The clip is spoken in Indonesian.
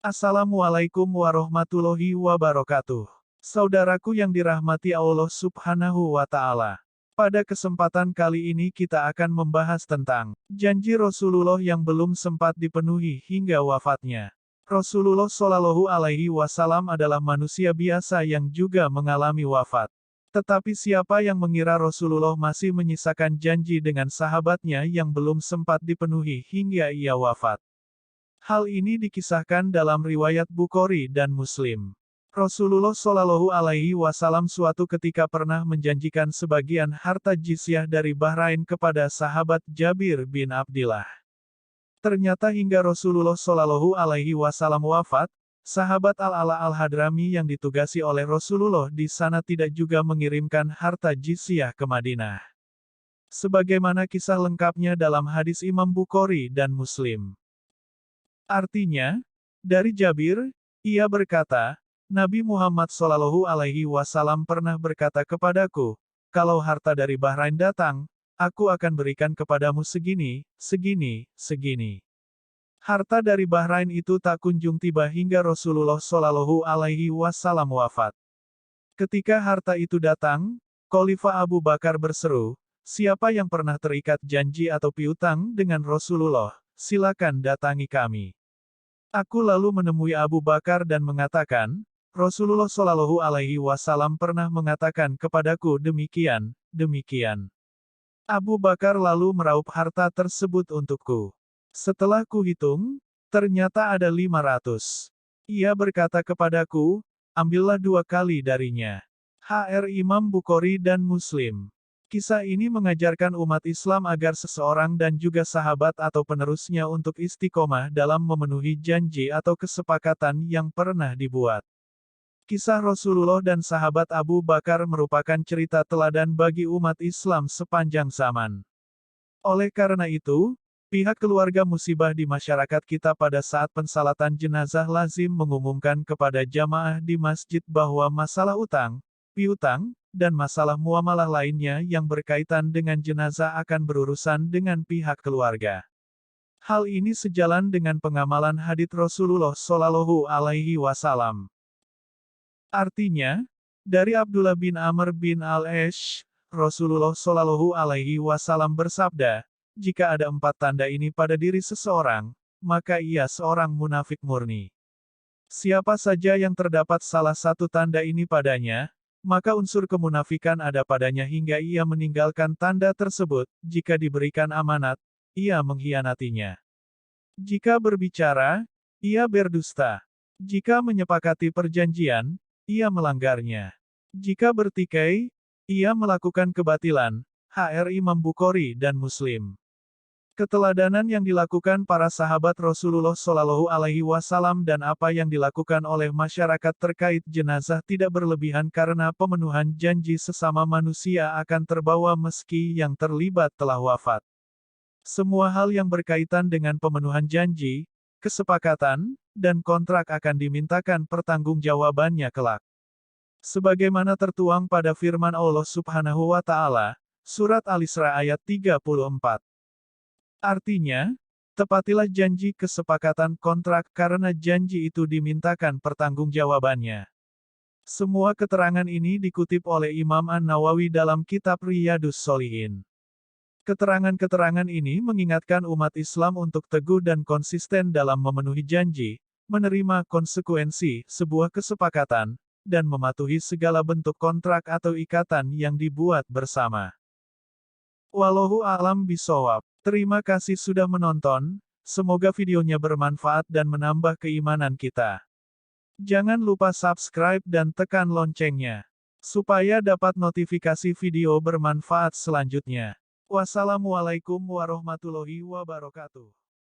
Assalamualaikum warahmatullahi wabarakatuh. Saudaraku yang dirahmati Allah Subhanahu wa Ta'ala. Pada kesempatan kali ini kita akan membahas tentang janji Rasulullah yang belum sempat dipenuhi hingga wafatnya. Rasulullah Shallallahu Alaihi Wasallam adalah manusia biasa yang juga mengalami wafat. Tetapi siapa yang mengira Rasulullah masih menyisakan janji dengan sahabatnya yang belum sempat dipenuhi hingga ia wafat? Hal ini dikisahkan dalam riwayat Bukhari dan Muslim. Rasulullah Shallallahu Alaihi Wasallam suatu ketika pernah menjanjikan sebagian harta jizyah dari Bahrain kepada sahabat Jabir bin Abdillah. Ternyata hingga Rasulullah Shallallahu Alaihi Wasallam wafat, sahabat Al-Ala Al-Hadrami yang ditugasi oleh Rasulullah di sana tidak juga mengirimkan harta jizyah ke Madinah. Sebagaimana kisah lengkapnya dalam hadis Imam Bukhari dan Muslim. Artinya, dari Jabir, ia berkata, Nabi Muhammad Shallallahu Alaihi Wasallam pernah berkata kepadaku, kalau harta dari Bahrain datang, aku akan berikan kepadamu segini, segini, segini. Harta dari Bahrain itu tak kunjung tiba hingga Rasulullah Shallallahu Alaihi Wasallam wafat. Ketika harta itu datang, Khalifah Abu Bakar berseru, siapa yang pernah terikat janji atau piutang dengan Rasulullah, silakan datangi kami. Aku lalu menemui Abu Bakar dan mengatakan, Rasulullah Shallallahu Alaihi Wasallam pernah mengatakan kepadaku demikian, demikian. Abu Bakar lalu meraup harta tersebut untukku. Setelah kuhitung, ternyata ada 500. Ia berkata kepadaku, ambillah 2 kali darinya. Hr Imam Bukhari dan Muslim. Kisah ini mengajarkan umat Islam agar seseorang dan juga sahabat atau penerusnya untuk istiqomah dalam memenuhi janji atau kesepakatan yang pernah dibuat. Kisah Rasulullah dan sahabat Abu Bakar merupakan cerita teladan bagi umat Islam sepanjang zaman. Oleh karena itu, pihak keluarga musibah di masyarakat kita pada saat pensalatan jenazah lazim mengumumkan kepada jamaah di masjid bahwa masalah utang, piutang, dan masalah muamalah lainnya yang berkaitan dengan jenazah akan berurusan dengan pihak keluarga. Hal ini sejalan dengan pengamalan hadits Rasulullah Shallallahu Alaihi Wasallam. Artinya, dari Abdullah bin Amr bin Al-Ash, Rasulullah Shallallahu Alaihi Wasallam bersabda, jika ada 4 tanda ini pada diri seseorang, maka ia seorang munafik murni. Siapa saja yang terdapat salah satu tanda ini padanya, maka unsur kemunafikan ada padanya hingga ia meninggalkan tanda tersebut, jika diberikan amanat, ia mengkhianatinya. Jika berbicara, ia berdusta. Jika menyepakati perjanjian, ia melanggarnya. Jika bertikai, ia melakukan kebatilan. Hr Imam Bukhari dan Muslim. Keteladanan yang dilakukan para sahabat Rasulullah Shallallahu Alaihi Wasallam dan apa yang dilakukan oleh masyarakat terkait jenazah tidak berlebihan karena pemenuhan janji sesama manusia akan terbawa meski yang terlibat telah wafat. Semua hal yang berkaitan dengan pemenuhan janji, kesepakatan, dan kontrak akan dimintakan pertanggungjawabannya kelak. Sebagaimana tertuang pada firman Allah Subhanahu wa Ta'ala, Surat Al-Isra ayat 34. Artinya, tepatilah janji kesepakatan kontrak karena janji itu dimintakan pertanggungjawabannya. Semua keterangan ini dikutip oleh Imam An-Nawawi dalam kitab Riyadhus Shalihin. Keterangan-keterangan ini mengingatkan umat Islam untuk teguh dan konsisten dalam memenuhi janji, menerima konsekuensi sebuah kesepakatan, dan mematuhi segala bentuk kontrak atau ikatan yang dibuat bersama. Wallahu a'lam bishawab. Terima kasih sudah menonton, semoga videonya bermanfaat dan menambah keimanan kita. Jangan lupa subscribe dan tekan loncengnya, supaya dapat notifikasi video bermanfaat selanjutnya. Wassalamualaikum warahmatullahi wabarakatuh.